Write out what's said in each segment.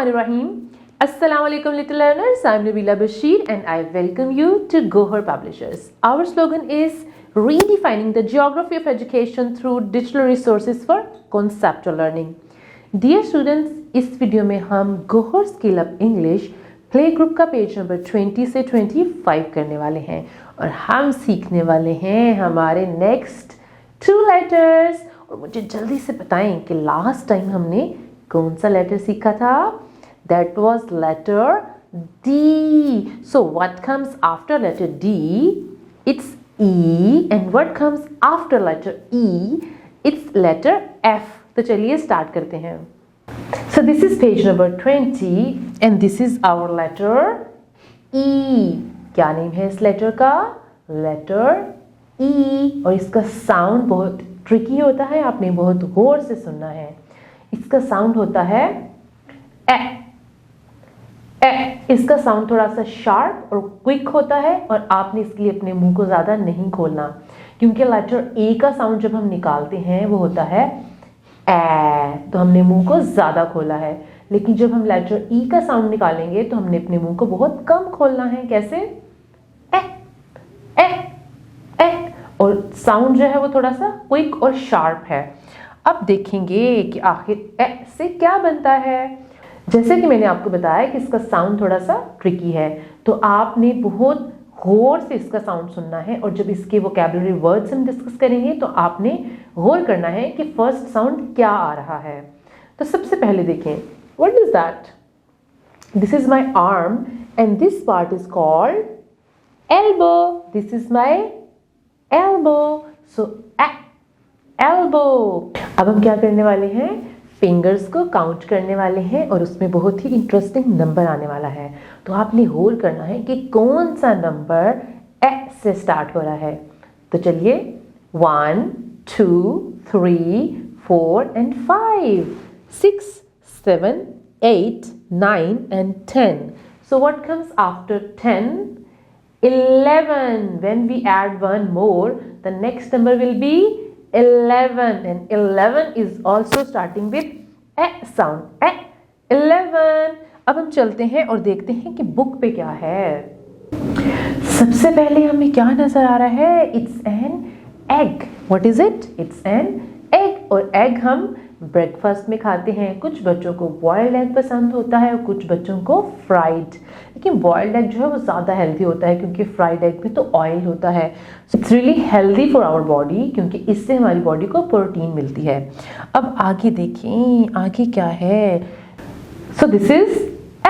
Bismillahirrahmanirrahim. Assalamu alaikum little learners. I'm Nabila Bashir and I welcome you to Gohar Publishers. Our slogan is redefining the geography of education through digital resources for conceptual learning. Dear students, इस video में हम Gohar skill up English play group का page number 20 से 25 करने वाले हैं और हम सीखने वाले हैं हमारे नेक्स्ट 2 लेटर्स। और मुझे जल्दी से बताएं कि लास्ट टाइम हमने कौन सा लेटर सीखा था? That was letter D. So what comes after letter D? It's E. And what comes after letter E? It's letter F. तो चलिए स्टार्ट करते हैं. So this is page number 20 and this is our letter E. क्या name है इस letter का? Letter E. और इसका साउंड बहुत ट्रिकी होता है, आपने बहुत गौर से सुनना है. इसका साउंड होता है ए. इसका साउंड थोड़ा सा शार्प और क्विक होता है और आपने इसके लिए अपने मुंह को ज़्यादा नहीं खोलना, क्योंकि लेटर ए का साउंड जब हम निकालते हैं वो होता है ए, तो हमने मुंह को ज़्यादा खोला है. लेकिन जब हम लेटर ई का साउंड निकालेंगे तो हमने अपने मुंह को बहुत कम खोलना है. कैसे? ए ए ए. और साउंड जो है वो थोड़ा सा क्विक और शार्प है. अब देखेंगे कि आखिर ए से क्या बनता है. जैसे कि मैंने आपको बताया कि इसका साउंड थोड़ा सा ट्रिकी है, तो आपने बहुत गौर से इसका साउंड सुनना है. और जब इसके वोकैबुलरी वर्ड्स हम डिस्कस करेंगे तो आपने गौर करना है कि फर्स्ट साउंड क्या आ रहा है. तो सबसे पहले देखें, what is that? This is my arm and this part is called elbow. This is my elbow. So elbow. अब हम क्या करने वाले हैं? फिंगर्स को काउंट करने वाले हैं और उसमें बहुत ही इंटरेस्टिंग नंबर आने वाला है. तो आपने होल्ड करना है कि कौन सा नंबर ए से स्टार्ट हो रहा है. तो चलिए 1 2 3 4 and 5 6 7 8 9 and 10. So what comes after 10? 11. When we add one more, the next number will be 11 and 11 is also starting with a sound. 11. अब हम चलते हैं और देखते हैं कि बुक पे क्या है. सबसे पहले हमें क्या नजर आ रहा है? It's an egg. What is it? It's an egg. और egg हम ब्रेकफास्ट में खाते हैं. कुछ बच्चों को बॉइल्ड एग पसंद होता है और कुछ बच्चों को फ्राइड. लेकिन बॉइल्ड एग जो है वो ज़्यादा हेल्दी होता है क्योंकि फ्राइड एग में तो ऑयल होता है. So it's really healthy for our body क्योंकि इससे हमारी बॉडी को प्रोटीन मिलती है. अब आगे देखें, आगे क्या है? So this is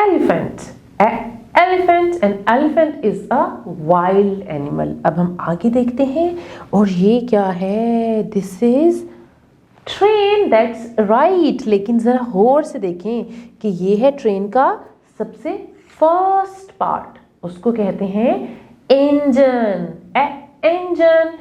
elephant. Elephant and elephant is a wild animal. अब हम आगे देखते हैं और ये क्या है? This is train. That's right. लेकिन ज़रा गौर से देखें कि ये है ट्रेन का सबसे फर्स्ट पार्ट. उसको कहते हैं इंजन. इंजन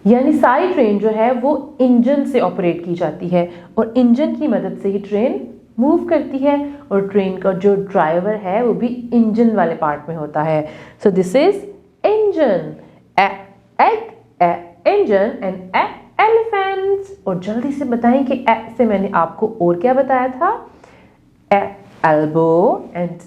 यानी सारी ट्रेन जो है वो इंजन से ऑपरेट की जाती है और इंजन की मदद से ही ट्रेन मूव करती है. और ट्रेन का जो ड्राइवर है वो भी इंजन वाले पार्ट में होता है. So this is engine. Engine and elephants. और जल्दी से बताएं कि ए से मैंने आपको और क्या बताया था? Elbow and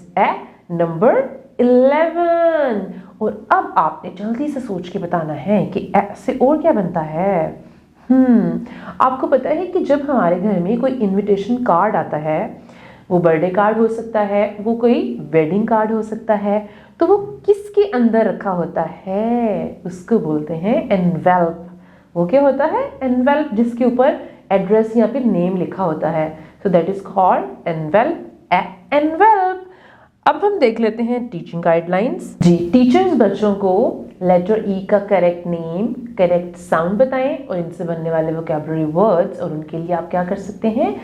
number 11. और अब आपने जल्दी से सोच के बताना है कि ए से और क्या बनता है. आपको पता है कि जब हमारे घर में कोई इनविटेशन कार्ड आता है, वो बर्थडे कार्ड हो सकता है, वो कोई वेडिंग कार्ड हो सकता है, तो वो किसके अंदर रखा होता है? उसको बोलते हैं एनवेल्प. वो क्या होता है? एनवेल्प, जिसके ऊपर एड्रेस या फिर नेम लिखा होता है. So that is called envelope. Envelope. अब हम देख लेते हैं टीचिंग गाइडलाइंस. जी, टीचर्स बच्चों को लेटर ई का करेक्ट नेम, करेक्ट साउंड बताएं और इनसे बनने वाले वोकैबुलरी वर्ड्स. और उनके लिए आप क्या कर सकते हैं?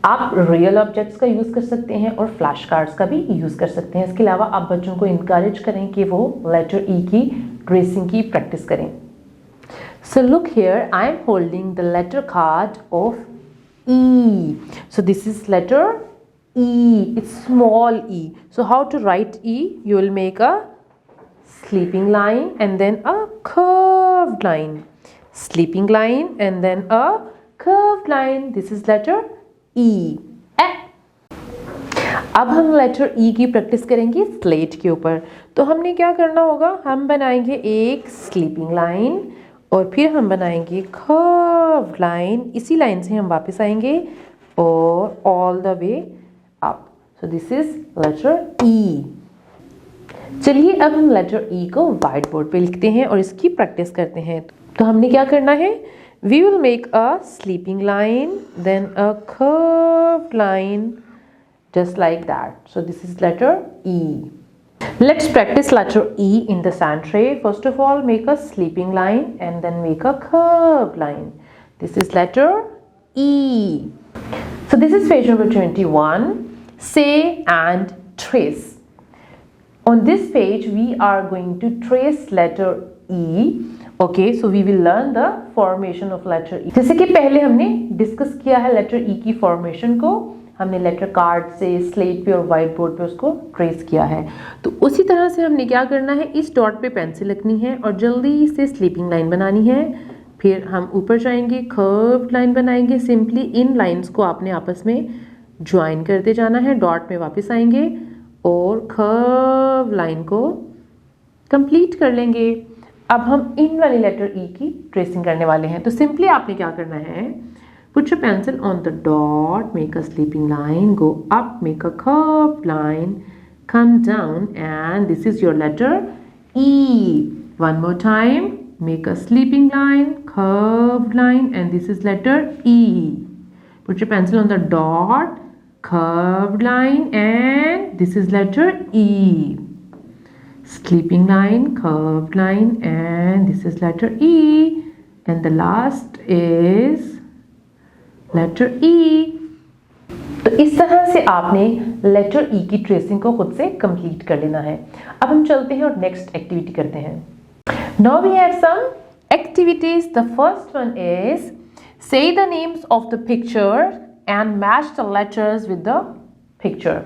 आप रियल ऑब्जेक्ट्स का यूज़ कर सकते हैं और फ्लैश कार्ड्स का भी यूज़ कर सकते हैं. इसके अलावा आप बच्चों को इनकरेज करें कि वो लेटर ई की ट्रेसिंग की प्रैक्टिस करें. So look here, I am holding the letter card of E. So this is letter E. It's small e. So how to write E? You will make a sleeping line and then a curved line. Sleeping line and then a curved line. This is letter E. अब हम letter ई की practice करेंगे slate के ऊपर। तो हमने क्या करना होगा, हम बनाएंगे एक स्लीपिंग लाइन और फिर हम बनाएंगे कर्व लाइन, इसी लाइन से हम वापस आएंगे और all the way up. So this is letter E. चलिए अब हम लेटर ई को व्हाइट बोर्ड पे लिखते हैं और इसकी प्रैक्टिस करते हैं। तो हमने क्या करना है, we will make a sleeping line, then a curve line, just like that. So this is letter E. Let's practice letter E in the sand tray. First of all, make a sleeping line and then make a curved line. This is letter E. So this is page number 21. Say and trace. On this page, we are going to trace letter E. Okay, so we will learn the formation of letter E. जैसे कि पहले हमने discuss किया है letter E की formation को, हमने letter card से स्लेट पे और वाइट बोर्ड पे उसको ट्रेस किया है। तो उसी तरह से हमने क्या करना है, इस डॉट पे पेंसिल रखनी है और जल्दी से स्लीपिंग लाइन बनानी है। फिर हम ऊपर जाएंगे, कर्व्ड लाइन बनाएंगे। सिंपली इन लाइंस को आपने आपस में ज्वाइन करते जाना है। डॉट में वापस आएंगे और कर्व लाइन को कंप्लीट कर लेंगे। अब हम इन वाली लेटर ई की ट्रेसिंग करने वाले हैं। तो सिंपली आपने क्या करना है, put your pencil on the dot, make a sleeping line, go up, make a curved line, come down, and this is your letter E. One more time, make a sleeping line, curved line, and this is letter E. Put your pencil on the dot, curved line, and this is letter E. Sleeping line, curved line, and this is letter E. And the last is letter E. तो इस तरह से आपने letter ई की tracing को खुद से complete कर लेना है। अब हम चलते हैं और नेक्स्ट एक्टिविटी करते हैं। Now we have some activities. The first one is say the names of the picture and match the letters with the picture.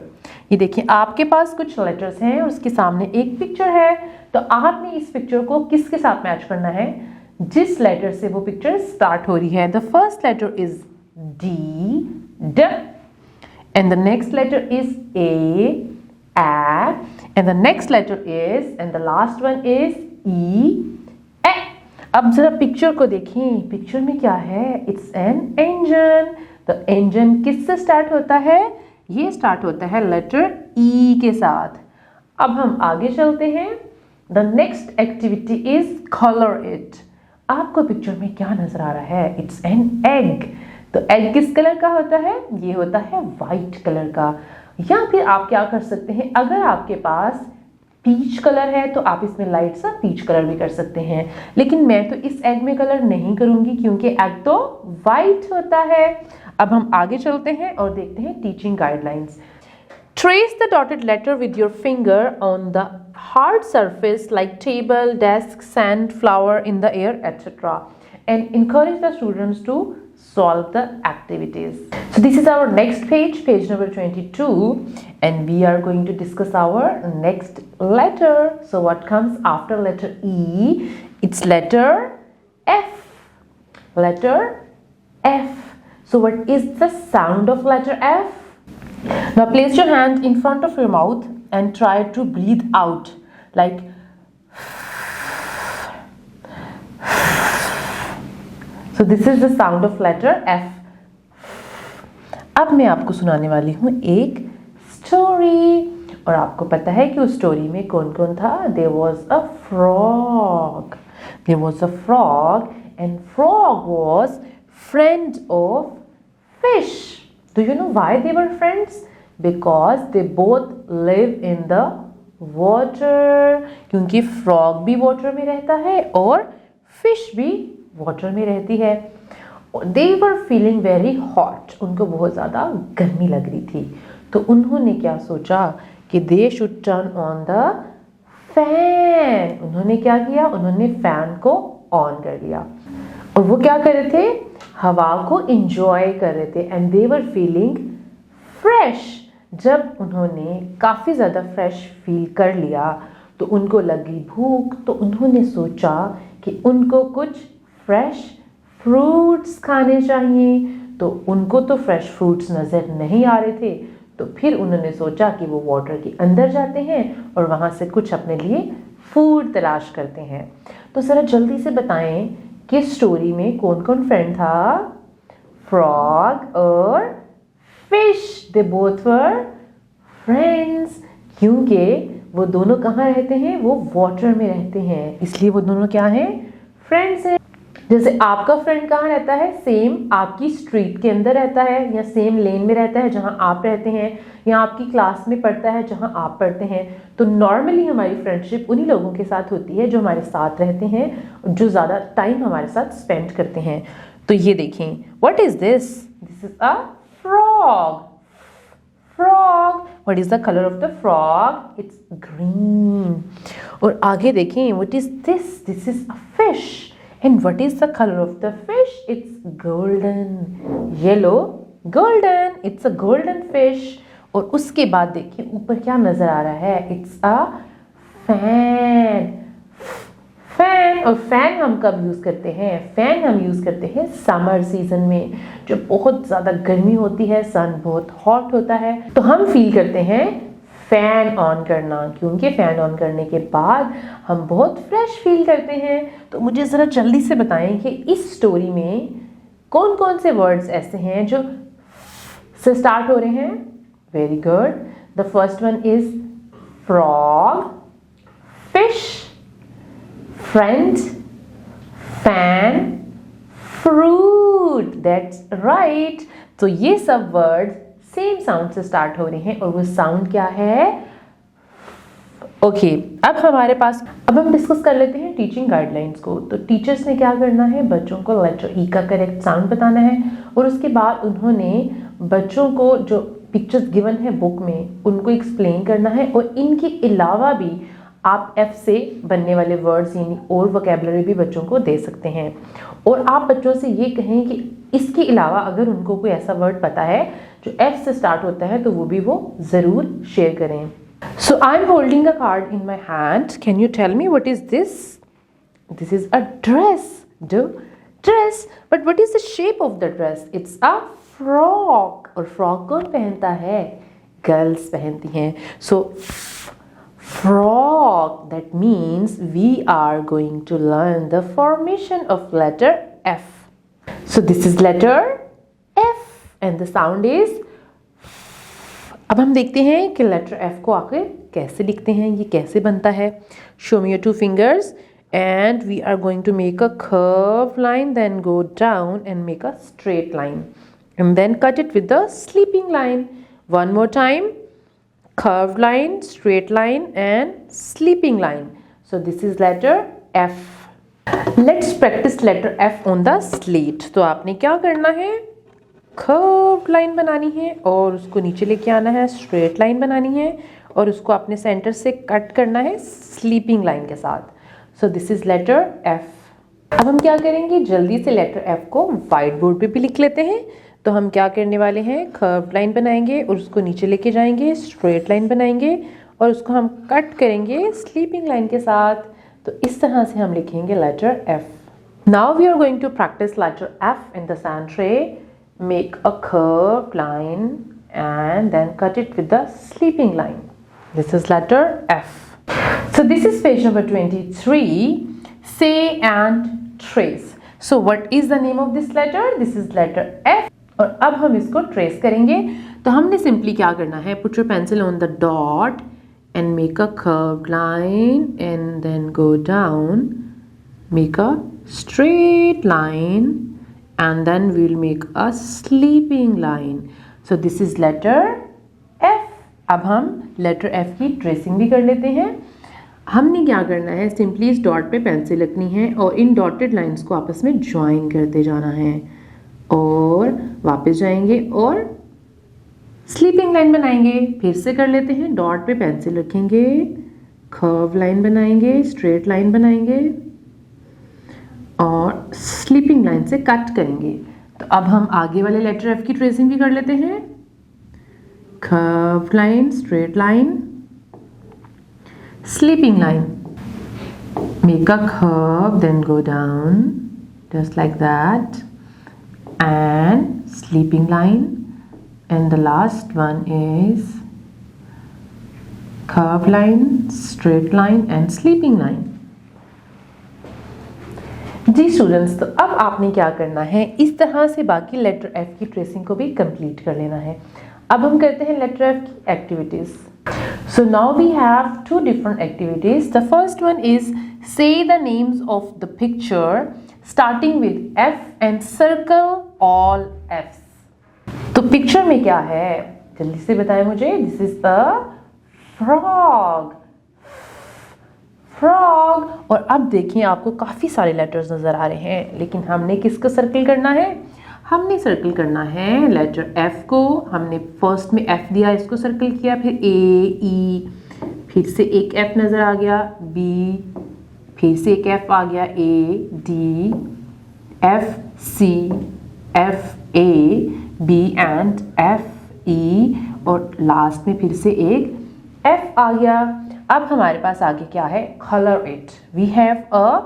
ये देखिए, आपके पास कुछ लेटर्स हैं और उसके सामने एक पिक्चर है। तो आपने इस पिक्चर को किसके साथ मैच करना है, जिस लेटर से वो पिक्चर स्टार्ट हो रही है। The first letter is D, D, and the next letter is A, and the next letter is, and the last one is E, A. अब जरा पिक्चर को देखें, पिक्चर में क्या है, it's an engine। तो engine किससे स्टार्ट होता है, ये स्टार्ट होता है लेटर E के साथ। अब हम आगे चलते हैं। The next activity is color it। आपको पिक्चर में क्या नजर आ रहा है, it's an egg। तो एग किस कलर का होता है, ये होता है वाइट कलर का। या फिर आप क्या कर सकते हैं, अगर आपके पास पीच कलर है तो आप इसमें लाइट सा पीच कलर भी कर सकते हैं। लेकिन मैं तो इस एग में कलर नहीं करूंगी क्योंकि एग तो वाइट होता है। अब हम आगे चलते हैं और देखते हैं teaching guidelines. Trace the dotted letter with your finger on the hard surface like table, desk, sand, flower in the air, etc. and encourage the students to solve the activities. So this is our next page, page number 22, and we are going to discuss our next letter. So what comes after letter E? It's letter F. Letter F. So what is the sound of letter F? Now place your hand in front of your mouth and try to breathe out like so this is the sound of letter F. अब मैं आपको सुनाने वाली हूँ एक story और आपको पता है कि उस स्टोरी में कौन कौन था। There was a frog. There was a frog and frog was friend of fish. Do you know why they were friends? Because they both live in the water. क्योंकि frog भी water में रहता है और fish भी water में रहती है। They were feeling very hot. उनको बहुत ज़्यादा गर्मी लग रही थी। तो उन्होंने क्या सोचा कि they should turn on the fan. उन्होंने क्या किया, उन्होंने फैन को ऑन कर लिया और वो क्या कर रहे थे, हवा को इंजॉय कर रहे थे। And they were feeling fresh. जब उन्होंने काफ़ी ज़्यादा फ्रेश फील कर लिया तो उनको लगी भूख। तो उन्होंने सोचा कि उनको कुछ फ्रेश फ्रूट्स खाने चाहिए। तो उनको तो फ्रेश फ्रूट्स नज़र नहीं आ रहे थे तो फिर उन्होंने सोचा कि वो वाटर के अंदर जाते हैं और वहाँ से कुछ अपने लिए फूड तलाश करते हैं। तो ज़रा जल्दी से बताएं कि स्टोरी में कौन कौन फ्रेंड था? फ्रॉग और fish, they both were friends, क्योंकि वो दोनों कहाँ रहते हैं? वो वाटर में रहते हैं, इसलिए वो दोनों क्या हैं? फ्रेंड्स हैं। जैसे आपका फ्रेंड कहाँ रहता है? सेम आपकी स्ट्रीट के अंदर रहता है, या सेम लेन में रहता है जहाँ आप रहते हैं, या आपकी क्लास में पढ़ता है जहाँ आप पढ़ते हैं। तो नॉर्मली हमारी फ्रेंडशिप उन्हीं लोगों के साथ होती है जो हमारे साथ रहते हैं, जो ज़्यादा टाइम हमारे साथ स्पेंड करते हैं। तो ये देखें, what is this? This is a frog. Frog. What is the color of the frog? It's green. और आगे देखें, what is this? This is a fish. And what is the color of the fish? It's golden. Yellow, golden. It's a golden fish. और उसके बाद देखिए ऊपर क्या नजर आ रहा है? It's a fan. फैन, और फैन हम कब यूज़ करते हैं? फैन हम यूज़ करते हैं समर सीजन में, जब बहुत ज़्यादा गर्मी होती है, सन बहुत हॉट होता है, तो हम फील करते हैं फैन ऑन करना, क्योंकि फैन ऑन करने के बाद हम बहुत फ्रेश फील करते हैं। तो मुझे ज़रा जल्दी से बताएं कि इस स्टोरी में कौन कौन से वर्ड्स ऐसे हैं जो से स्टार्ट हो रहे हैं? Very good. The first one is frog, fish, friend, fan, fruit. That's right. तो ये सब वर्ड सेम साउंड से स्टार्ट हो रहे हैं, और वो साउंड क्या है? ओके, अब हम डिस्कस कर लेते हैं टीचिंग गाइडलाइंस को। तो टीचर्स ने क्या करना है? बच्चों को लेटर ई का करेक्ट साउंड बताना है, और उसके बाद उन्होंने बच्चों को जो पिक्चर्स गिवन है बुक में उनको एक्सप्लेन करना है, और इनके अलावा भी आप F से बनने वाले वर्ड्स यानी और वोकैबुलरी भी बच्चों को दे सकते हैं। और आप बच्चों से ये कहें कि इसके अलावा अगर उनको कोई ऐसा वर्ड पता है जो F से स्टार्ट होता है तो वो भी वो ज़रूर शेयर करें। So I am holding a card in my hand. Can you tell me what is this? This is a dress. Dress, but what is the shape of the dress? It's a frock. और frock कौन पहनता है? Girls पहनती हैं। सो frog, that means we are going to learn the formation of letter F. So this is letter F and the sound is F. अब हम देखते हैं कि letter F को आखिर कैसे लिखते हैं, ये कैसे बनता है। Show me your two fingers and we are going to make a curved line, then go down and make a straight line and then cut it with the sleeping line. One more time. Curved line, straight line and sleeping line. So this is letter F. Let's practice letter F on the slate. तो आपने क्या करना है? curved line बनानी है और उसको नीचे लेके आना है, straight line बनानी है और उसको अपने सेंटर से कट करना है sleeping line के साथ. So this is letter F. अब हम क्या करेंगे? जल्दी से लेटर F को व्हाइट बोर्ड पे भी लिख लेते हैं। तो हम क्या करने वाले हैं? कर्व लाइन बनाएंगे और उसको नीचे लेके जाएंगे, स्ट्रेट लाइन बनाएंगे और उसको हम कट करेंगे स्लीपिंग लाइन के साथ। तो इस तरह से हम लिखेंगे letter F. Now we are going to practise letter F in the sand tray. Make a curve line and then cut it with the sleeping line. This is letter F. So this is page number 23. Say and trace. So what is the name of this letter? This is letter F. और अब हम इसको trace करेंगे। तो हमने simply क्या करना है? Put your pencil on the dot and make a curved line and then go down, make a straight line and then we will make a sleeping line. So this is letter F. अब हम letter F की tracing भी कर लेते हैं। हमने क्या करना है? सिंपली इस डॉट पे पेंसिल रखनी है और इन डॉटेड लाइंस को आपस में ज्वाइन करते जाना है और वापस जाएंगे और स्लीपिंग लाइन बनाएंगे। फिर से कर लेते हैं। डॉट पे पेंसिल रखेंगे, कर्व लाइन बनाएंगे, स्ट्रेट लाइन बनाएंगे और स्लीपिंग लाइन से कट करेंगे। तो अब हम आगे वाले लेटर F की ट्रेसिंग भी कर लेते हैं। Curve line, straight line, sleeping line. Make a curve, then go down just like that and sleeping line and the last one is curved line, straight line and sleeping line. जी students, तो अब आपने क्या करना है, इस तरह से बाकी लेटर एफ की ट्रेसिंग को भी कंप्लीट कर लेना है। अब हम करते हैं लेटर एफ की activities. So now we have two different activities. The first one is say the names of the picture starting with F and circle all F's. तो पिक्चर में क्या है, जल्दी से बताएं मुझे। This is the frog. Frog. और अब देखिए आपको काफ़ी सारे लेटर्स नज़र आ रहे हैं, लेकिन हमने किसको सर्कल करना है, हमने सर्कल करना है लेटर एफ को। हमने फर्स्ट में एफ दिया, इसको सर्कल किया, फिर ए ई, फिर से एक एफ नज़र आ गया, बी, फिर से एक एफ आ गया, A D, F C, F A, B and F E, और लास्ट में फिर से एक एफ आ गया। अब हमारे पास आगे क्या है, colour it. We have a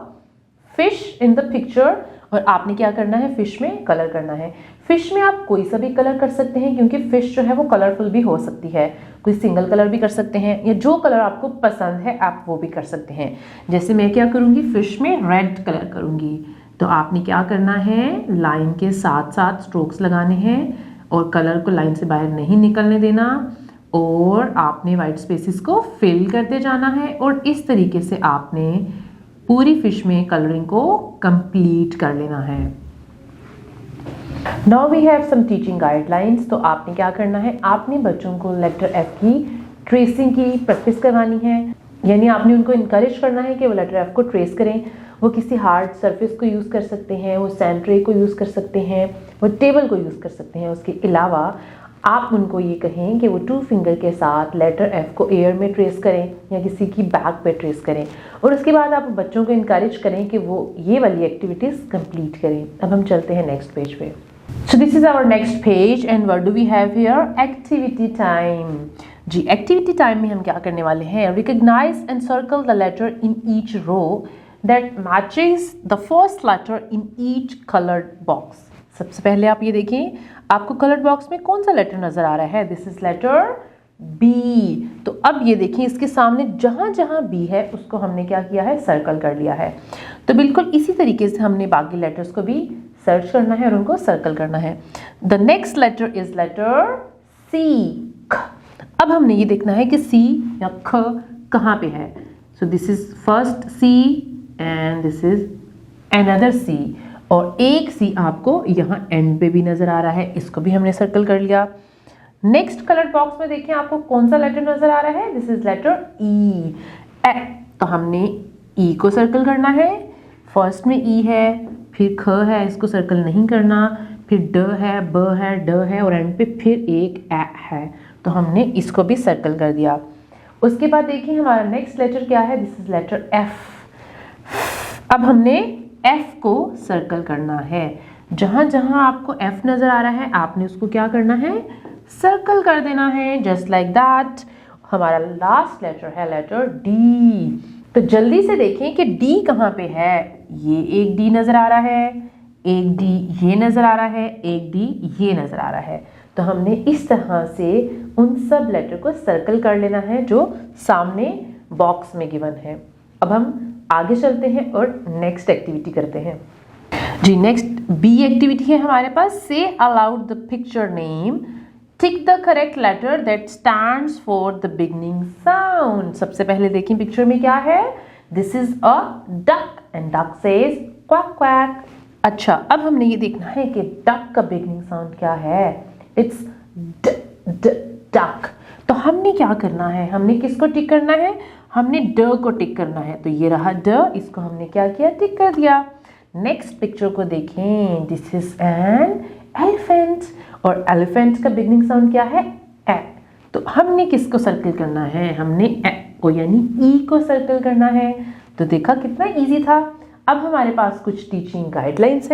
fish in the picture, और आपने क्या करना है, फिश में कलर करना है। फिश में आप कोई सा भी कलर कर सकते हैं, क्योंकि फिश जो है वो कलरफुल भी हो सकती है। कोई सिंगल कलर भी कर सकते हैं, या जो कलर आपको पसंद है आप वो भी कर सकते हैं। जैसे मैं क्या करूँगी, फिश में रेड कलर करूँगी। तो आपने क्या करना है, लाइन के साथ साथ स्ट्रोक्स लगाने हैं और कलर को लाइन से बाहर नहीं निकलने देना, और आपने वाइट स्पेसेस को फिल करते जाना है, और इस तरीके से आपने पूरी फिश में कलरिंग को कंप्लीट कर लेना है। Now we have some teaching guidelines. तो आपने क्या करना है, आपने बच्चों को लेटर एफ की ट्रेसिंग की प्रैक्टिस करवानी है, यानी आपने उनको इनकरेज करना है कि वो लेटर एफ को ट्रेस करें। वो किसी हार्ड सरफेस को यूज़ कर सकते हैं, वो सैंड ट्रे को यूज़ कर सकते हैं, वो टेबल को यूज़ कर सकते हैं। उसके अलावा आप उनको ये कहें कि वो 2 फिंगर के साथ लेटर एफ को एयर में ट्रेस करें या किसी की बैक पे ट्रेस करें, और उसके बाद आप बच्चों को इनकरेज करें कि वो ये वाली एक्टिविटीज़ कंप्लीट करें। अब हम चलते हैं नेक्स्ट पेज पे। So this is our next page and what do we have here, activity time. जी, एक्टिविटी टाइम में हम क्या करने वाले हैं, recognise and circle the letter in each row that matches the first letter in each coloured box. सबसे पहले आप ये देखें, आपको कलर्ड बॉक्स में कौन सा लेटर नजर आ रहा है, दिस इज लेटर बी। तो अब ये देखें, इसके सामने जहां जहां बी है उसको हमने क्या किया है, सर्कल कर लिया है। तो बिल्कुल इसी तरीके से हमने बाकी लेटर्स को भी सर्च करना है और उनको सर्कल करना है। The next letter is letter C. अब हमने ये देखना है कि सी या ख कहाँ पे है। So this is first C and this is another C, और एक सी आपको यहाँ एंड पे भी नजर आ रहा है, इसको भी हमने सर्कल कर लिया। नेक्स्ट कलर बॉक्स में देखिए आपको कौन सा लेटर नजर आ रहा है, दिस इज लेटर ई। तो हमने ई को सर्कल करना है, फर्स्ट में ई है, फिर ख है, इसको सर्कल नहीं करना, फिर ड है, ब है, ड है, और एंड पे फिर एक ए है, तो हमने इसको भी सर्कल कर दिया। उसके बाद देखिए हमारा नेक्स्ट लेटर क्या है, दिस इज लेटर एफ। अब हमने एफ को सर्कल करना है, जहां जहां आपको एफ नजर आ रहा है आपने उसको क्या करना है, सर्कल कर देना है, जस्ट लाइक दैट। हमारा लास्ट लेटर है लेटर डी। तो जल्दी से देखें कि डी कहाँ पे है, ये एक डी नजर आ रहा है, एक डी ये नजर आ रहा है, एक डी ये नजर आ रहा है। तो हमने इस तरह से उन सब लेटर को सर्कल कर लेना है जो सामने बॉक्स में गिवन है। अब हम आगे चलते हैं और नेक्स्ट एक्टिविटी करते हैं। जी, नेक्स्ट बी एक्टिविटी है हमारे पास, say aloud the picture name, tick the correct letter that stands for the beginning sound. सबसे पहले देखिए पिक्चर में क्या है, this is a duck and duck says quack quack. अच्छा, अब हमने ये देखना है कि डक का बिगनिंग साउंड क्या है, इट्स ड ड डक। तो हमने क्या करना है, हमने किसको टिक करना है, हमने ड को टिक करना है। तो ये रहा ड, इसको हमने क्या किया, टिक कर दिया। नेक्स्ट पिक्चर को देखें, दिस इज एन एलिफेंट, और एलिफेंट का बिगनिंग साउंड क्या है, ए। तो हमने किसको सर्कल करना है, हमने ए को यानी ई को सर्कल करना है। तो देखा कितना इजी था। अब हमारे पास कुछ टीचिंग गाइडलाइंस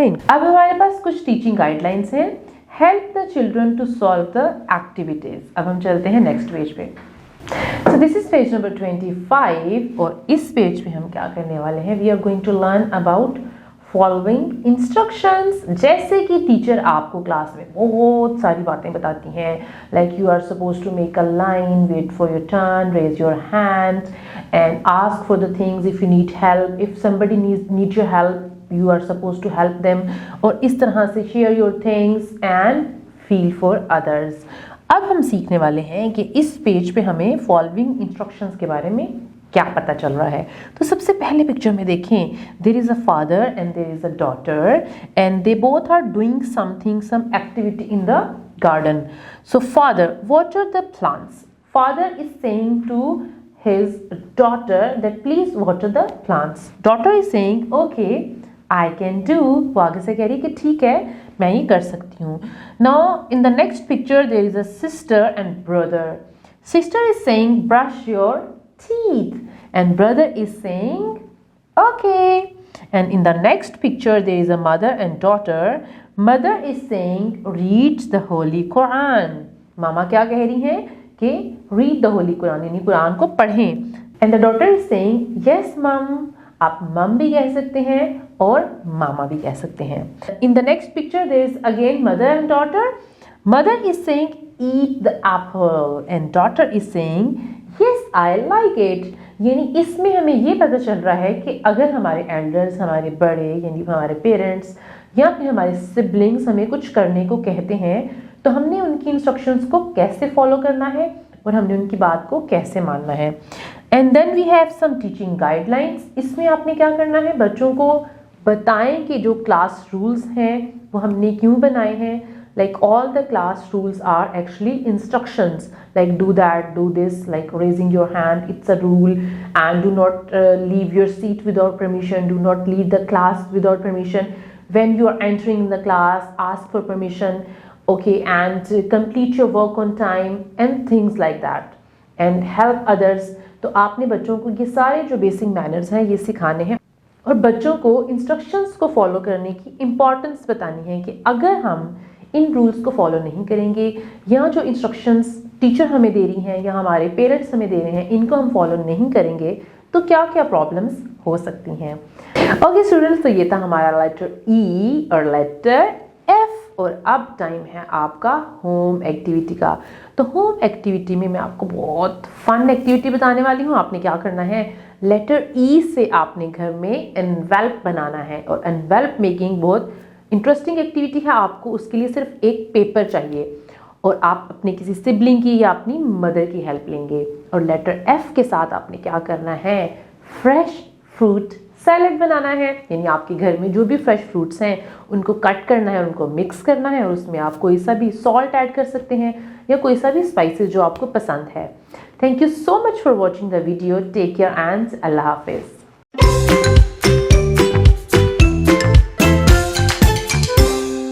हैं। Help the children to solve the activities. अब हम चलते हैं नेक्स्ट पेज पे। So this is page number 25, और इस पेज पे हम क्या करने वाले हैं, we are going to learn about following instructions. जैसे कि टीचर आपको क्लास में बहुत सारी बातें बताती हैं, like you are suppose to make a line, wait for your turn, raise your hand and ask for the things if you need help, if somebody need your help you are suppose to help them, और इस तरह से share your things and feel for others. अब हम सीखने वाले हैं कि इस पेज पे हमें फॉलोइंग इंस्ट्रक्शंस के बारे में क्या पता चल रहा है। तो सबसे पहले पिक्चर में देखें, there is a father and there is a daughter and they both are doing something, some activity in the garden. So father water the plants, father is saying to his daughter that please water the plants. Daughter is saying okay I can do, वो आगे से कह रही है कि ठीक है मैं ये कर सकती हूँ। Now in the next picture there is a sister and brother. Sister is saying brush your teeth and brother is saying okay. And in the next picture there is a mother and daughter. Mother is saying read the Holy Quran. मामा क्या कह रही हैं कि read the Holy Quran, यानी कुरान को पढ़ें। And the daughter is saying yes mom, आप मम भी कह सकते हैं और मामा भी कह सकते हैं। In the next picture there is again mother and daughter. Mother is saying eat the apple and daughter is saying yes I like it। यानी इसमें हमें ये पता चल रहा है कि अगर हमारे एल्डर्स, हमारे बड़े यानी हमारे पेरेंट्स या फिर हमारे सिबलिंग्स हमें कुछ करने को कहते हैं तो हमने उनकी इंस्ट्रक्शंस को कैसे फॉलो करना है और हमने उनकी बात को कैसे मानना है। And then we have some teaching guidelines. इसमें आपने क्या करना है, बच्चों को बताएं कि जो क्लास रूल्स हैं वो हमने क्यों बनाए हैं। like all the class rules are actually instructions, like do that, do this, like raising your hand, it's a rule, and do not leave your seat without permission, do not leave the class without permission, when you are entering the class ask for permission, okay, and complete your work on time and things like that, and help others। तो आपने बच्चों को ये सारे जो basic manners हैं ये सिखाने हैं और बच्चों को इंस्ट्रक्शंस को फॉलो करने की इम्पॉर्टेंस बतानी है कि अगर हम इन रूल्स को फॉलो नहीं करेंगे या जो इंस्ट्रक्शंस टीचर हमें दे रही हैं या हमारे पेरेंट्स हमें दे रहे हैं इनको हम फॉलो नहीं करेंगे तो क्या क्या प्रॉब्लम्स हो सकती हैं। ओके स्टूडेंट्स, तो ये था हमारा लेटर ई और लेटर एफ और अब टाइम है आपका होम एक्टिविटी का। तो होम एक्टिविटी में मैं आपको बहुत फन एक्टिविटी बताने वाली हूँ। आपने क्या करना है, लेटर ई से आपने घर में एनवेल्प बनाना है और एनवेल्प मेकिंग बहुत इंटरेस्टिंग एक्टिविटी है। आपको उसके लिए सिर्फ एक पेपर चाहिए और आप अपने किसी सिबलिंग की या अपनी मदर की हेल्प लेंगे। और लेटर एफ के साथ आपने क्या करना है, फ्रेश फ्रूट सैलेड बनाना है, यानी आपके घर में जो भी फ्रेश फ्रूट्स हैं उनको कट करना है, उनको मिक्स करना है और उसमें आप कोई सा भी सॉल्ट ऐड कर सकते हैं या कोई सा भी स्पाइसेस जो आपको पसंद है। Thank you so much for watching the video. Take care and अल्लाह हाफिज़।